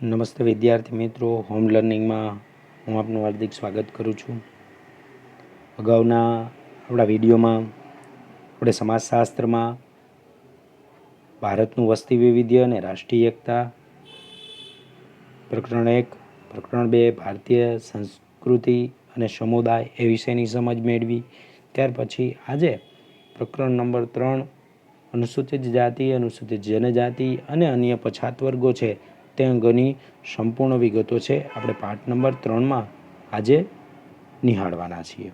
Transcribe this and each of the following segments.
નમસ્તે વિદ્યાર્થી મિત્રો, હોમ લર્નિંગમાં હું આપનું હાર્દિક સ્વાગત કરું છું. અગાઉના આપણા વિડીયોમાં આપણે સમાજશાસ્ત્રમાં ભારતનું વસ્તી વૈવિધ્ય અને રાષ્ટ્રીય એકતા, પ્રકરણ 1, પ્રકરણ 2 ભારતીય સંસ્કૃતિ અને સમુદાય એ વિષયની સમજ મેળવી. ત્યાર પછી આજે પ્રકરણ નંબર 3 અનુસૂચિત જાતિ, અનુસૂચિત જનજાતિ અને અન્ય પછાત વર્ગો છે તે અંગેની સંપૂર્ણ વિગતો છે આપણે પાઠ નંબર 3માં આજે નિહાળવાના છીએ.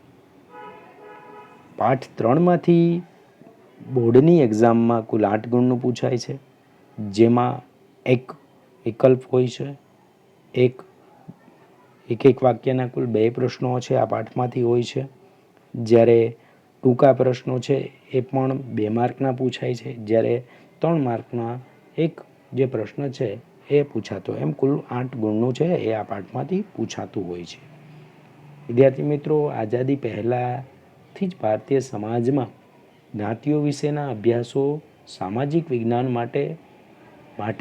પાઠ 3માંથી બોર્ડની એક્ઝામમાં કુલ 8 ગુણનું પૂછાય છે, જેમાં એક વિકલ્પ હોય છે. એક વાક્યના કુલ 2 પ્રશ્નો છે આ પાઠમાંથી હોય છે, જ્યારે ટૂંકા પ્રશ્નો છે એ પણ 2 માર્કના પૂછાય છે, જ્યારે 3 માર્કના એક જે પ્રશ્ન છે એ પૂછાતો. એમ કુલ 8 ગુણનું છે એ આ પાઠમાંથી પૂછાતું હોય છે. વિદ્યાર્થી મિત્રો, આઝાદી પહેલાંથી જ ભારતીય સમાજમાં જ્ઞાતિઓ વિશેના અભ્યાસો સામાજિક વિજ્ઞાન માટે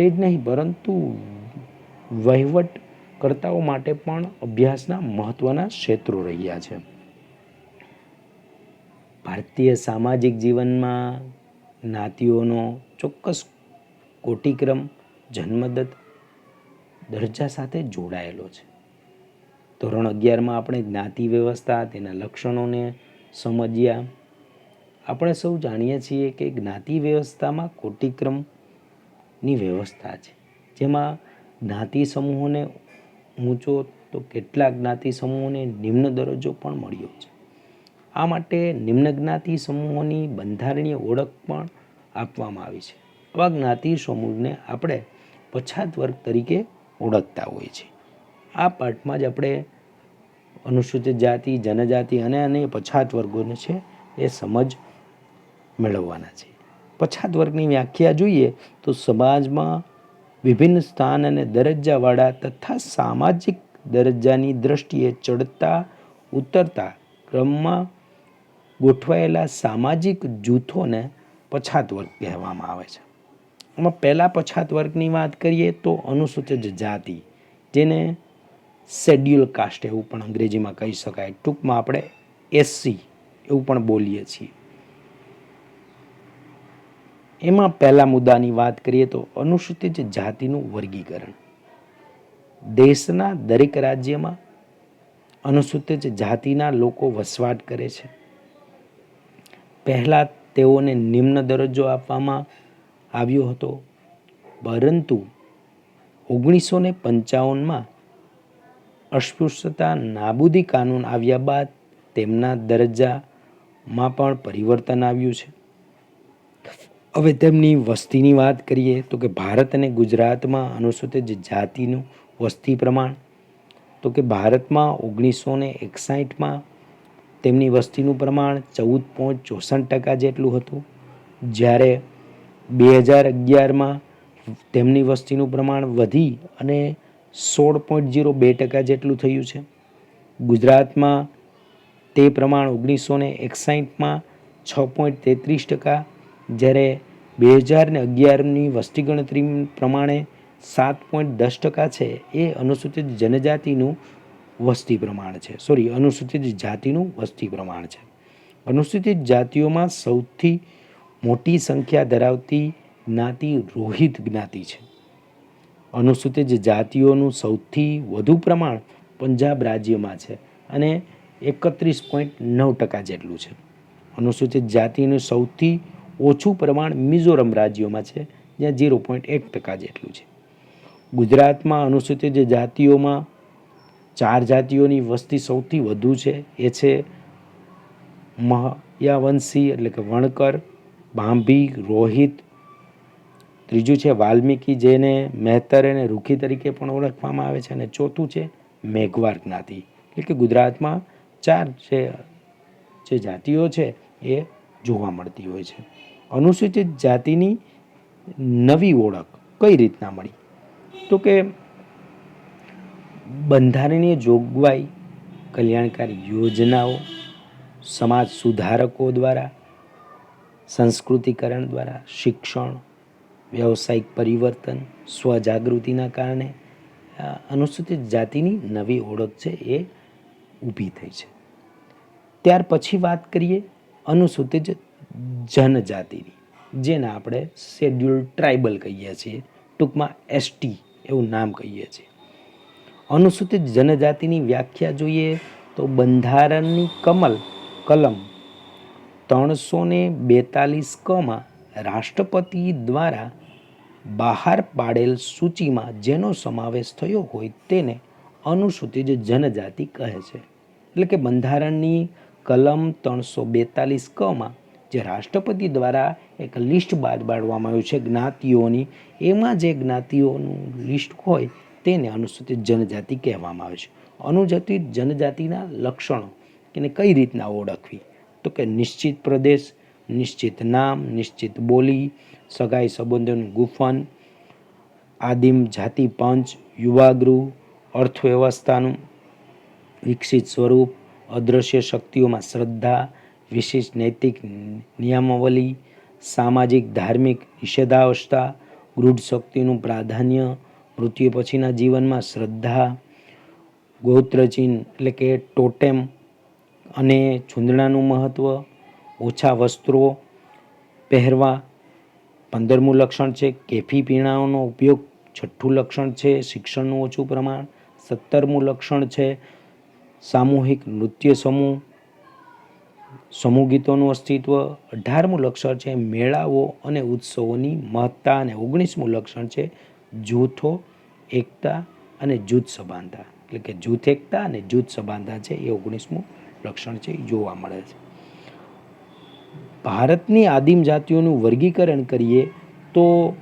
જ નહીં, પરંતુ વહીવટકર્તાઓ માટે પણ અભ્યાસના મહત્ત્વના ક્ષેત્રો રહ્યા છે. ભારતીય સામાજિક જીવનમાં જ્ઞાતિઓનો ચોક્કસ કોટિક્રમ જન્મદત્ત દરજ્જા સાથે જોડાયેલો છે. ધોરણ 11માં આપણે જ્ઞાતિ વ્યવસ્થા, તેના લક્ષણોને સમજ્યા. આપણે સૌ જાણીએ છીએ કે જ્ઞાતિ વ્યવસ્થામાં કોટિક્રમની વ્યવસ્થા છે, જેમાં જ્ઞાતિ સમૂહોને ઊંચો તો કેટલાક જ્ઞાતિ સમૂહોને નિમ્ન દરજ્જો પણ મળ્યો છે. આ માટે નિમ્ન જ્ઞાતિ સમૂહોની બંધારણીય ઓળખ પણ આપવામાં આવી છે. આવા જ્ઞાતિ સમૂહને આપણે પછાત વર્ગ તરીકે ઓળખતા હોય છે. આ પાઠમાં જ આપણે અનુસૂચિત જાતિ, જનજાતિ અને અન્ય પછાત વર્ગોને છે એ સમજ મેળવવાના છે. પછાત વર્ગની વ્યાખ્યા જોઈએ તો સમાજમાં વિભિન્ન સ્થાન અને દરજ્જાવાળા તથા સામાજિક દરજ્જાની દ્રષ્ટિએ ચડતા ઉતરતા ક્રમમાં ગોઠવાયેલા સામાજિક જૂથોને પછાત વર્ગ કહેવામાં આવે છે. આમાં પહેલા પછાત વર્ગની વાત કરીએ તો અનુસૂચિત જાતિ, જેને શેડ્યુલ કાસ્ટ એવું પણ અંગ્રેજીમાં કહી શકાય. ટૂંકમાં આપણે એસસી એવું પણ બોલીએ છીએ. એમાં પહેલા મુદ્દાની વાત કરીએ તો અનુસૂચિત જાતિનું વર્ગીકરણ. દેશના દરેક રાજ્યમાં અનુસૂચિત જાતિના લોકો વસવાટ કરે છે. પહેલાં તેઓને નિમ્ન દરજ્જો આપવામાં આવ્યો હતો, પરંતુ 1955માં અસ્પૃશ્યતા નાબૂદી કાનૂન આવ્યા બાદ તેમના દરજ્જામાં પણ પરિવર્તન આવ્યું છે. હવે તેમની વસ્તીની વાત કરીએ તો કે ભારત અને ગુજરાતમાં અનુસૂચિત જાતિનું વસ્તી પ્રમાણ તો કે ભારતમાં 1961માં તેમની વસ્તીનું પ્રમાણ 14.64% જેટલું હતું, જ્યારે 2011માં તેમની વસ્તીનું પ્રમાણ વધી અને 16.02% જેટલું થયું છે. ગુજરાતમાં તે પ્રમાણ 1961માં 6.33%, જ્યારે 2011ની વસ્તી ગણતરી પ્રમાણે 7.10% છે એ અનુસૂચિત જનજાતિનું વસ્તી પ્રમાણ છે. અનુસૂચિત જાતિનું વસ્તી પ્રમાણ છે. અનુસૂચિત જાતિઓમાં સૌથી મોટી સંખ્યા ધરાવતી જ્ઞાતિ રોહિત જ્ઞાતિ છે. અનુસૂચિત જાતિઓનું સૌથી વધુ પ્રમાણ પંજાબ રાજ્યમાં છે અને 31.9% જેટલું છે. અનુસૂચિત જાતિનું સૌથી ઓછું પ્રમાણ મિઝોરમ રાજ્યોમાં છે, જ્યાં 0.1% જેટલું છે. ગુજરાતમાં અનુસૂચિત જાતિઓમાં 4 જાતિઓની વસ્તી સૌથી વધુ છે. એ છે મહયાવંશી એટલે કે વણકર, ભાંભી, રોહિત. ત્રીજું છે વાલ્મીકી, જેને મહેતર અને રૂખી તરીકે પણ ઓળખવામાં આવે છે, અને ચોથું છે મેઘવાર જ્ઞાતિ. એટલે કે ગુજરાતમાં 4 જે જાતિઓ છે એ જોવા મળતી હોય છે. અનુસૂચિત જાતિની નવી ઓળખ કઈ રીતના મળી તો કે બંધારણીય જોગવાઈ, કલ્યાણકારી યોજનાઓ, સમાજ સુધારકો દ્વારા, સંસ્કૃતિકરણ દ્વારા, શિક્ષણ, વ્યવસાયિક પરિવર્તન, સ્વજાગૃતિના કારણે અનુસૂચિત જાતિની નવી ઓળખ છે એ ઊભી થઈ છે. ત્યાર પછી વાત કરીએ અનુસૂચિત જનજાતિની, જેને આપણે શેડ્યુલ ટ્રાઇબલ કહીએ છીએ, ટૂંકમાં એસટી એવું નામ કહીએ છીએ. અનુસૂચિત જનજાતિની વ્યાખ્યા જોઈએ તો બંધારણની કલમ 342 રાષ્ટ્રપતિ દ્વારા બહાર પાડેલ સૂચિમાં જેનો સમાવેશ થયો હોય તેને અનુસૂચિત જનજાતિ કહે છે. એટલે કે બંધારણની કલમ 342 જે રાષ્ટ્રપતિ દ્વારા એક લિસ્ટ બહાર પાડવામાં આવ્યું છે જ્ઞાતિઓની, એમાં જે જ્ઞાતિઓનું લિસ્ટ હોય તેને અનુસૂચિત જનજાતિ કહેવામાં આવે છે. અનુસૂચિત જનજાતિના લક્ષણો એને કઈ રીતના ઓળખવી, તો કે નિશ્ચિત પ્રદેશ, નિશ્ચિત નામ, નિશ્ચિત બોલી, સગાઈ સંબંધોનું ગુફન, આદિમ જાતિ પંચ, યુવાગૃહ, અર્થવ્યવસ્થાનું વિકસિત સ્વરૂપ, અદૃશ્ય શક્તિઓમાં શ્રદ્ધા, વિશિષ્ટ નૈતિક નિયમાવલી, સામાજિક ધાર્મિક નિષેધાવસ્થા, ગૂઢ શક્તિનું પ્રાધાન્ય, મૃત્યુ પછીના જીવનમાં શ્રદ્ધા, ગોત્રચિહ્ન એટલે કે ટોટેમ અને ચૂંદડાનું મહત્ત્વ, ઓછા વસ્ત્રો પહેરવા 15મું લક્ષણ છે. કેફી પીણાઓનો ઉપયોગ 6ઠ્ઠું લક્ષણ છે. શિક્ષણનું ઓછું પ્રમાણ 17મું લક્ષણ છે. સામૂહિક નૃત્ય સમૂહ ગીતોનું અસ્તિત્વ 18મું લક્ષણ છે. મેળાઓ અને ઉત્સવોની મહત્તા અને 19મું લક્ષણ છે. જૂથો, એકતા અને જૂથ સભાનતા, એટલે કે જૂથ એકતા અને જૂથ સભાનતા છે એ 19મું લક્ષણ છે જોવા મળે છે. ભારતની આદિમ જાતિઓનું વર્ગીકરણ કરીએ તો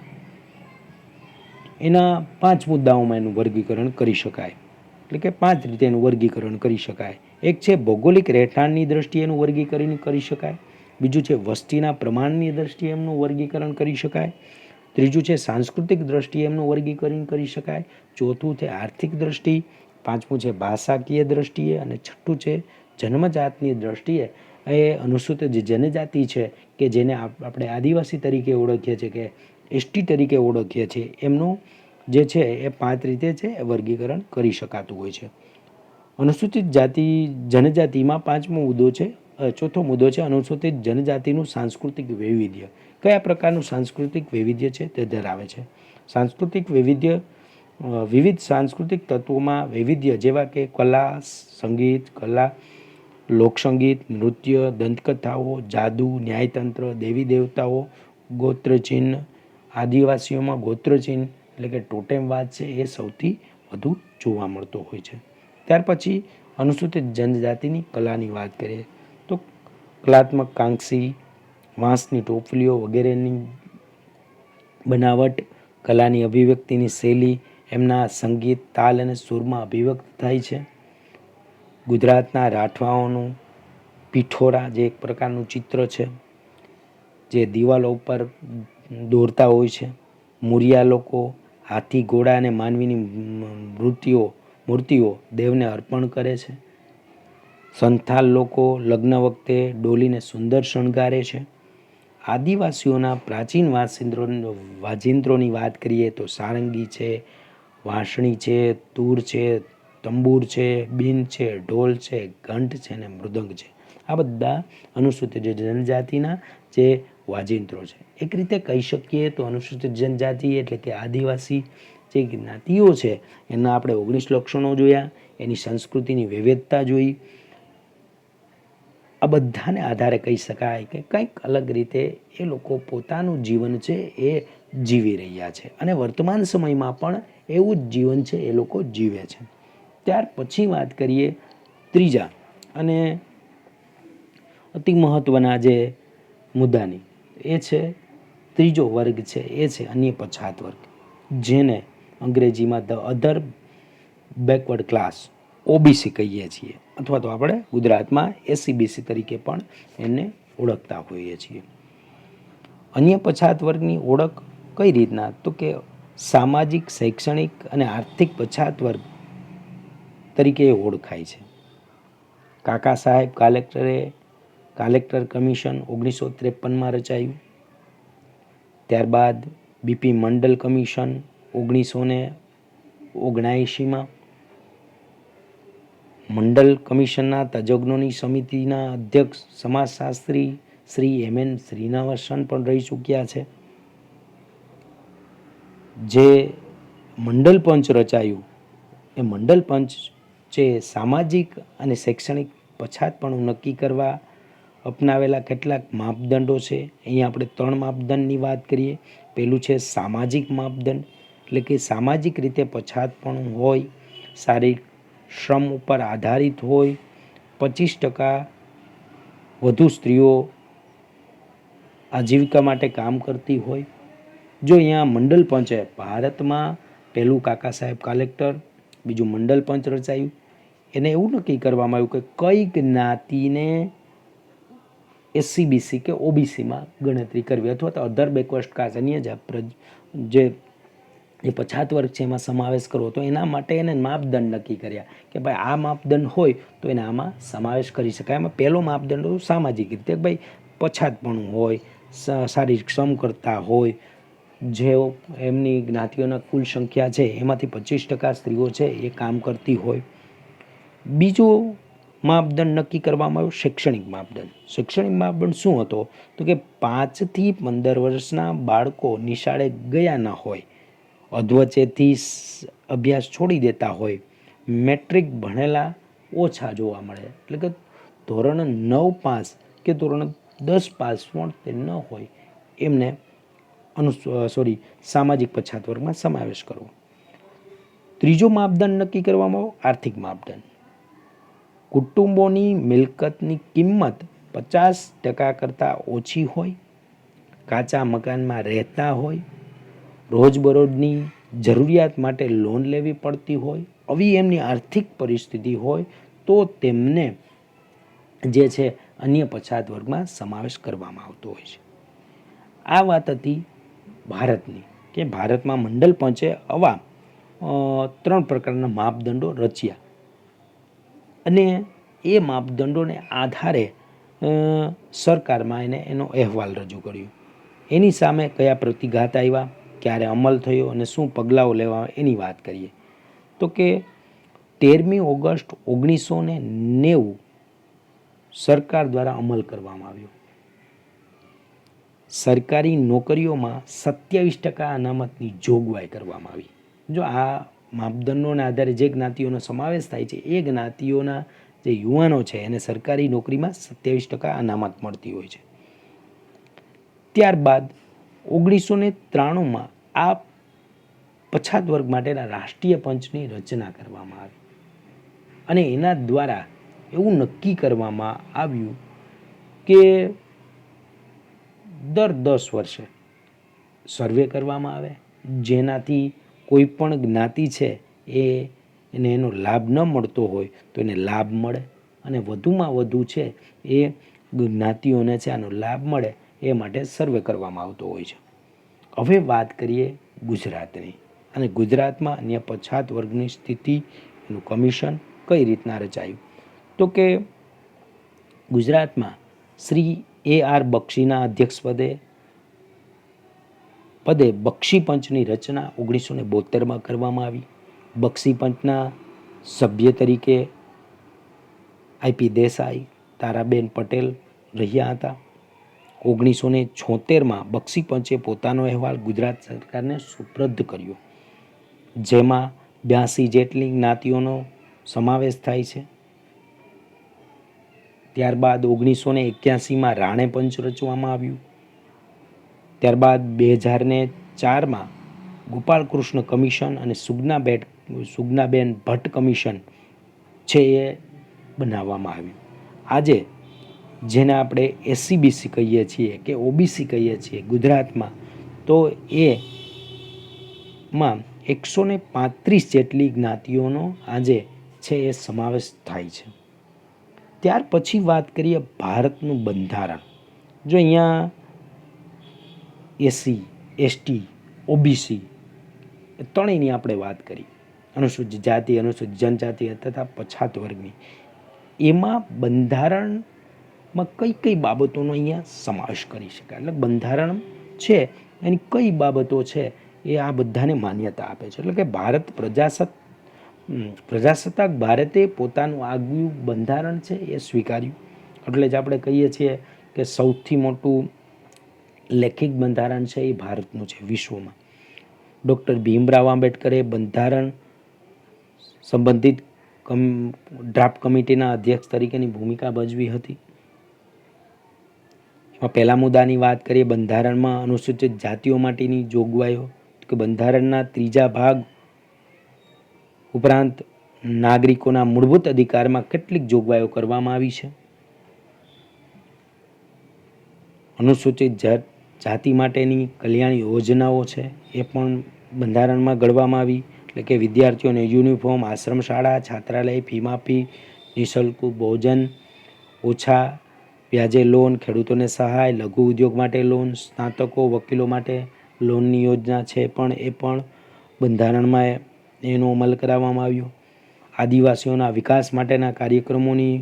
એના 5 મુદ્દાઓમાં એનું વર્ગીકરણ કરી શકાય, એટલે કે 5 રીતે એનું વર્ગીકરણ કરી શકાય. એક છે ભૌગોલિક રહેઠાણની દ્રષ્ટિએ એનું વર્ગીકરણ કરી શકાય. બીજું છે વસ્તીના પ્રમાણની દ્રષ્ટિએ એમનું વર્ગીકરણ કરી શકાય. ત્રીજું છે સાંસ્કૃતિક દ્રષ્ટિએ એમનું વર્ગીકરણ કરી શકાય. ચોથું છે આર્થિક દ્રષ્ટિ. પાંચમું છે ભાષાકીય દ્રષ્ટિએ અને છઠ્ઠું છે જન્મજાતની દ્રષ્ટિએ. એ અનુસૂચિત જનજાતિ છે કે જેને આપણે આદિવાસી તરીકે ઓળખીએ છીએ કે એસટી તરીકે ઓળખીએ છીએ, એમનું જે છે એ 5 રીતે છે એ વર્ગીકરણ કરી શકાતું હોય છે. અનુસૂચિત જનજાતિમાં ચોથો મુદ્દો છે અનુસૂચિત જનજાતિનું સાંસ્કૃતિક વૈવિધ્ય. કયા પ્રકારનું સાંસ્કૃતિક વૈવિધ્ય છે તે ધરાવે છે. સાંસ્કૃતિક વૈવિધ્ય વિવિધ સાંસ્કૃતિક તત્વોમાં વૈવિધ્ય જેવા કે કલા, સંગીત, લોકસંગીત, નૃત્ય, દંતકથાઓ, જાદુ, ન્યાયતંત્ર, દેવી દેવતાઓ, ગોત્રચિહ્ન, આદિવાસીઓમાં ગોત્રચિહ્ન એટલે કે ટોટેમવાદ છે એ સૌથી વધુ જોવા મળતો હોય છે. ત્યાર પછી અનુસૂચિત જનજાતિની કલાની વાત કરીએ તો કલાત્મક કાંસી, વાંસની ટોપલીઓ વગેરેની બનાવટ, કલાની અભિવ્યક્તિની શૈલી એમના સંગીત, તાલ અને સૂરમાં અભિવ્યક્ત થાય છે. ગુજરાતના રાઠવાઓનું પિઠોરા જે એક પ્રકારનું ચિત્ર છે જે દિવાલો ઉપર દોરતા હોય છે. મુરિયા લોકો હાથી, ઘોડા અને માનવીની મૂર્તિઓ દેવને અર્પણ કરે છે. સંથાલ લોકો લગ્ન વખતે ડોલીને સુંદર શણગારે છે. આદિવાસીઓના પ્રાચીન વાજિંત્રોની વાત કરીએ તો સારંગી છે, વાંસળી છે, તૂર છે, તંબુર છે, બીન છે, ઢોલ છે, ઘંટ છે અને મૃદંગ છે. આ બધા અનુસૂચિત જનજાતિના જે વાજિંત્રો છે. એક રીતે કહી શકીએ તો અનુસૂચિત જનજાતિ એટલે કે આદિવાસી જે જ્ઞાતિઓ છે એના આપણે 19 લક્ષણો જોયા, એની સંસ્કૃતિની વિવિધતા જોઈ. આ બધાને આધારે કહી શકાય કે કંઈક અલગ રીતે એ લોકો પોતાનું જીવન છે એ જીવી રહ્યા છે અને વર્તમાન સમયમાં પણ એવું જ જીવન છે એ લોકો જીવે છે. ત્યાર પછી વાત કરીએ ત્રીજા અને અતિ મહત્ત્વના જે મુદ્દાની, એ છે ત્રીજો વર્ગ છે એ છે અન્ય પછાત વર્ગ, જેને અંગ્રેજીમાં the other backward class OBC કહીએ છીએ અથવા તો આપણે ગુજરાતમાં એસસીબીસી તરીકે પણ એને ઓળખતા હોઈએ છીએ. અન્ય પછાત વર્ગની ઓળખ કઈ રીતના, તો કે સામાજિક, શૈક્ષણિક અને આર્થિક પછાત વર્ગ તરીકે ઓળખાય છે. કાકા સાહેબ કાલેક્ટર કમિશન 1953માં રચાયું. ત્યારબાદ બીપી મંડલ કમિશન 1959 1979માં મંડલ કમિશનના તજજ્ઞોની સમિતિના અધ્યક્ષ સમાજશાસ્ત્રી શ્રી એમ.એન. શ્રીનિવાસન પણ રહી ચૂક્યા છે. જે મંડલ પંચ રચાયું એ મંડલ પંચ જે સામાજિક અને શૈક્ષણિક પછાતપણું નક્કી કરવા અપનાવેલા કેટલાક માપદંડો છે. અહીંયા આપણે 3 માપદંડની વાત કરીએ. પહેલું છે સામાજિક માપદંડ, એટલે કે સામાજિક રીતે પછાતપણું હોય, શારીરિક શ્રમ ઉપર આધારિત હોય, 25% વધુ સ્ત્રીઓ આજીવિકા માટે કામ કરતી હોય. જો અહીંયા મંડલ પંચે ભારતમાં પહેલું કાકા સાહેબ કલેક્ટર, બીજું મંડલ પંચ રચાયું. એને એવું નક્કી કરવામાં આવ્યું કે કઈ જ્ઞાતિને SC/BC કે OBCમાં ગણતરી કરવી અથવા તો અધર બેકવર્ડ કાસ્ટ અન્ય જે પછાત વર્ગ છે એમાં સમાવેશ કરવો. તો એના માટે એને માપદંડ નક્કી કર્યા કે ભાઈ આ માપદંડ હોય તો એને આમાં સમાવેશ કરી શકાય. એમાં પહેલો માપદંડ સામાજિક રીતે ભાઈ પછાતપણું હોય, શારીરિક શ્રમ કરતા હોય, જેઓ એમની જ્ઞાતિઓના કુલ સંખ્યા છે એમાંથી 25% સ્ત્રીઓ છે એ કામ કરતી હોય. બીજો માપદંડ નક્કી કરવામાં આવ્યો શૈક્ષણિક માપદંડ. શૈક્ષણિક માપદંડ શું હતો? તો કે 5 થી 15 વર્ષના બાળકો નિશાળે ગયા ન હોય, અધવચ્ચેથી અભ્યાસ છોડી દેતા હોય, મેટ્રિક ભણેલા ઓછા જોવા મળે, એટલે કે ધોરણ 9 પાસ કે ધોરણ 10 પાસ પણ તે ન હોય એમને સામાજિક પછાત વર્ગમાં સમાવેશ કરવો. ત્રીજો માપદંડ નક્કી કરવામાં આવ્યો આર્થિક માપદંડ. કુટુંબોની મિલકતની કિંમત 50% કરતાં ઓછી હોય, કાચા મકાનમાં રહેતા હોય, રોજબરોજની જરૂરિયાત માટે લોન લેવી પડતી હોય, આવી એમની આર્થિક પરિસ્થિતિ હોય તો તેમને જે છે અન્ય પછાત વર્ગમાં સમાવેશ કરવામાં આવતો હોય છે. આ વાત હતી ભારતની, કે ભારતમાં મંડલ પંચે આવા 3 પ્રકારના માપદંડો રચ્યા અને એ માપદંડોને આધારે સરકારમાં એનો અહેવાલ રજૂ કર્યો. એની સામે કયા પ્રતિઘાત આવ્યા, ક્યારે અમલ થયો અને શું પગલાઓ લેવા એની વાત કરીએ. તો કે 13મી ઓગસ્ટ 1990 સરકાર દ્વારા અમલ કરવામાં આવ્યો. સરકારી નોકરીઓમાં 27% અનામતની જોગવાઈ કરવામાં આવી. જો આ માપદંડોના આધારે જે જ્ઞાતિઓનો સમાવેશ થાય છે એ જ્ઞાતિઓના જે યુવાનો છે એને સરકારી નોકરીમાં 27% અનામત મળતી હોય છે. ત્યારબાદ 1993માં આ પછાત વર્ગ માટેના રાષ્ટ્રીય પંચની રચના કરવામાં આવી અને એના દ્વારા એવું નક્કી કરવામાં આવ્યું કે દર 10 વર્ષે સર્વે કરવામાં આવે, જેનાથી કોઈ પણ જ્ઞાતિ છે એને એનો લાભ ન મળતો હોય તો એને લાભ મળે અને વધુમાં વધુ છે એ જ્ઞાતિઓને છે આનો લાભ મળે એ માટે સર્વે કરવામાં આવતો હોય છે. હવે વાત કરીએ ગુજરાતની, અને ગુજરાતમાં અન્ય પછાત વર્ગની સ્થિતિનું કમિશન કઈ રીતના રચાયું. તો કે ગુજરાતમાં શ્રી A.R. બક્ષીના અધ્યક્ષપદે બક્ષી પંચની રચના 1972માં કરવામાં આવી. બક્ષી પંચના સભ્ય તરીકે I.P. દેસાઈ, તારાબેન પટેલ રહ્યા હતા. 1976માં બક્ષી પંચે પોતાનો અહેવાલ ગુજરાત સરકારને સુપ્રત કર્યો, જેમાં 82 જેટલી જ્ઞાતિઓનો સમાવેશ થાય છે. ત્યારબાદ 1981માં રાણે પંચ રચવામાં આવ્યું. ત્યારબાદ 2004માં ગોપાલકૃષ્ણ કમિશન અને સુગનાબેન ભટ્ટ કમિશન છે એ બનાવવામાં આવ્યું. આજે જેને આપણે SC/BC કહીએ છીએ કે OBC કહીએ છીએ ગુજરાતમાં, તો એમાં 135 જેટલી જ્ઞાતિઓનો આજે છે એ સમાવેશ થાય છે. ત્યાર પછી વાત કરીએ ભારતનું બંધારણ. જો અહીંયા SC, ST, OBC એ ત્રણેયની આપણે વાત કરી, અનુસૂચિત જાતિ, અનુસૂચિત જનજાતિ તથા પછાત વર્ગની, એમાં બંધારણમાં કઈ કઈ બાબતોનો અહીંયા સમાવેશ કરી શકાય, એટલે બંધારણ છે એની કઈ બાબતો છે એ આ બધાને માન્યતા આપે છે. એટલે કે પ્રજાસત્તાક ભારતે પોતાનું આગવું બંધારણ છે એ સ્વીકાર્યું. એટલે જ આપણે કહીએ છીએ કે સૌથી મોટું લેખિત બંધારણ છે એ ભારતનું છે વિશ્વમાં. ડૉક્ટર ભીમરાવ આંબેડકરે બંધારણ સંબંધિત ડ્રાફ્ટ કમિટીના અધ્યક્ષ તરીકેની ભૂમિકા ભજવી હતી. એમાં પહેલા મુદ્દાની વાત કરીએ, બંધારણમાં અનુસૂચિત જાતિઓ માટેની જોગવાઈઓ. કે બંધારણના 3જા ભાગ ઉપરાંત નાગરિકોના મૂળભૂત અધિકારમાં કેટલીક જોગવાઈઓ કરવામાં આવી છે. અનુસૂચિત જાતિ માટેની કલ્યાણ યોજનાઓ છે એ પણ બંધારણમાં ઘડવામાં આવી. એટલે કે વિદ્યાર્થીઓને યુનિફોર્મ, આશ્રમ શાળા, છાત્રાલય, ફી માફી, નિઃશુલ્ક ભોજન, ઓછા વ્યાજે લોન, ખેડૂતોને સહાય, લઘુ ઉદ્યોગ માટે લોન, સ્નાતકો, વકીલો માટે લોનની યોજના છે એ પણ બંધારણમાં એનો અમલ કરાવવામાં આવ્યો. આદિવાસીઓના વિકાસ માટેના કાર્યક્રમોની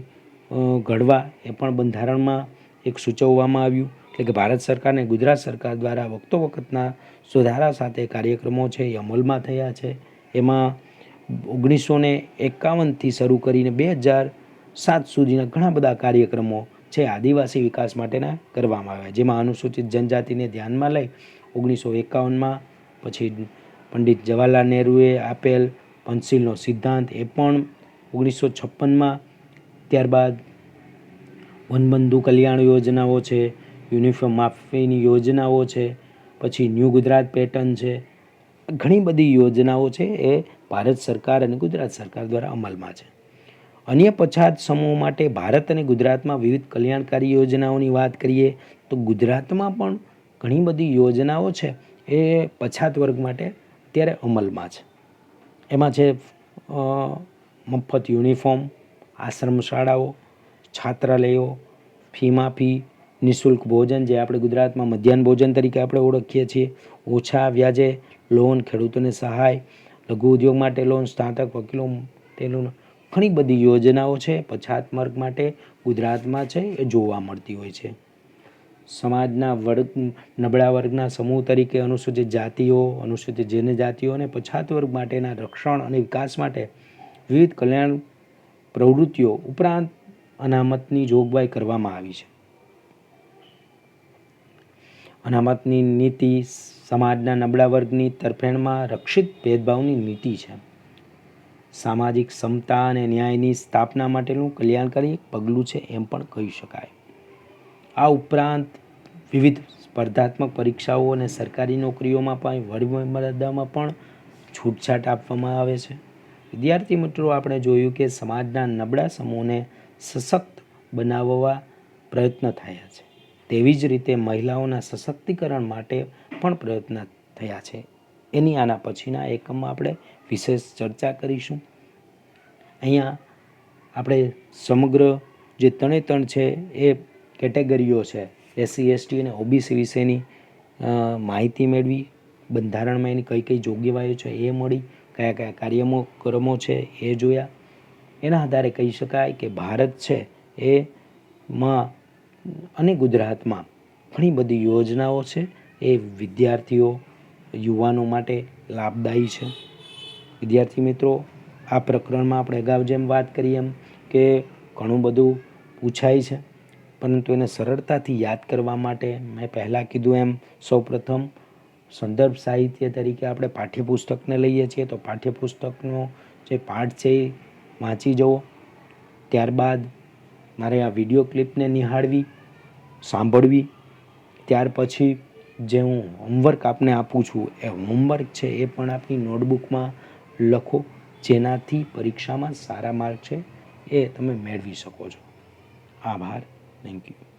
ઘડવા એ પણ બંધારણમાં એક સૂચવવામાં આવ્યું. એટલે કે ભારત સરકાર અને ગુજરાત સરકાર દ્વારા વખતોવખતના સુધારા સાથે કાર્યક્રમો છે એ અમલમાં થયા છે. એમાં 1951થી શરૂ કરીને 2007 સુધીના ઘણા બધા કાર્યક્રમો છે આદિવાસી વિકાસ માટેના કરવામાં આવ્યા. જેમાં અનુસૂચિત જનજાતિને ધ્યાનમાં લઈ 1951માં પછી પંડિત જવાહરલાલ નહેરુએ આપેલ પંચશીલનો સિદ્ધાંત એ પણ 1956માં, ત્યારબાદ વનબંધુ કલ્યાણ યોજનાઓ છે, યુનિફોર્મ માફીની યોજનાઓ છે, પછી ન્યૂ ગુજરાત પેટર્ન છે, ઘણી બધી યોજનાઓ છે એ ભારત સરકાર અને ગુજરાત સરકાર દ્વારા અમલમાં છે. અન્ય પછાત સમૂહ માટે ભારત અને ગુજરાતમાં વિવિધ કલ્યાણકારી યોજનાઓની વાત કરીએ તો ગુજરાતમાં પણ ઘણી બધી યોજનાઓ છે એ પછાત વર્ગ માટે અત્યારે અમલમાં છે. એમાં છે મફત યુનિફોર્મ, આશ્રમ શાળાઓ, છાત્રાલયો, ફી માફી, નિઃશુલ્ક ભોજન જે આપણે ગુજરાતમાં મધ્યાહન ભોજન તરીકે આપણે ઓળખીએ છીએ, ઓછા વ્યાજે લોન, ખેડૂતોને સહાય, લઘુ ઉદ્યોગ માટે લોન, સ્નાતક, વકીલો માટે લોન, ઘણી બધી યોજનાઓ છે પછાત વર્ગ માટે ગુજરાતમાં છે એ જોવા મળતી હોય છે. સમાજના નબળા વર્ગના સમૂહ તરીકે અનુસૂચિત જાતિઓ, અનુસૂચિત જનજાતિઓ અને પછાત વર્ગ માટેના રક્ષણ અને વિકાસ માટે વિવિધ કલ્યાણ પ્રવૃત્તિઓ ઉપરાંત અનામતની જોગવાઈ કરવામાં આવી છે. અનામતની નીતિ સમાજના નબળા વર્ગની તરફેણમાં રક્ષિત ભેદભાવની નીતિ છે. સામાજિક સમતા અને ન્યાયની સ્થાપના માટેનું કલ્યાણકારી પગલું છે એમ પણ કહી શકાય. આ ઉપરાંત વિવિધ સ્પર્ધાત્મક પરીક્ષાઓ અને સરકારી નોકરીઓમાં પણ વયમર્યાદામાં પણ છૂટછાટ આપવામાં આવે છે. વિદ્યાર્થી મિત્રો, આપણે જોયું કે સમાજના નબળા સમૂહને સશક્ત બનાવવા પ્રયત્ન થયા છે. તેવી જ રીતે મહિલાઓના સશક્તિકરણ માટે પણ પ્રયત્ન થયા છે. એની આના પછીના એકમમાં આપણે વિશેષ ચર્ચા કરીશું. અહીંયા આપણે સમગ્ર જે ત્રણે છે એ કેટેગરીઓ છે SC ST અને OBC વિશેની માહિતી મેળવી. બંધારણમાં એની કઈ કઈ જોગવાઈઓ છે એ મળી, કયા કયા કાર્યક્રમો છે એ જોયા. એના આધારે કહી શકાય કે ભારત છે એમાં અને ગુજરાતમાં ઘણી બધી યોજનાઓ છે એ વિદ્યાર્થીઓ, યુવાનો માટે લાભદાયી છે. વિદ્યાર્થી મિત્રો, આ પ્રકરણમાં આપણે અગાઉ જેમ વાત કરી એમ કે ઘણું બધું પૂછાય છે, પરંતુ એને સરળતાથી યાદ કરવા માટે મેં પહેલાં કીધું એમ સૌપ્રથમ સંદર્ભ સાહિત્ય તરીકે આપણે પાઠ્યપુસ્તકને લઈએ છીએ તો પાઠ્યપુસ્તકનો જે પાઠ છે એ વાંચી જવો. ત્યારબાદ મારે આ વિડીયો ક્લિપને નિહાળવી, સાંભળવી. ત્યાર પછી જે હું હોમવર્ક આપને આપું છું એ હોમવર્ક છે એ પણ આપની નોટબુકમાં લખો, જેનાથી પરીક્ષામાં સારા માર્ક છે એ તમે મેળવી શકો છો. આભાર. Thank you.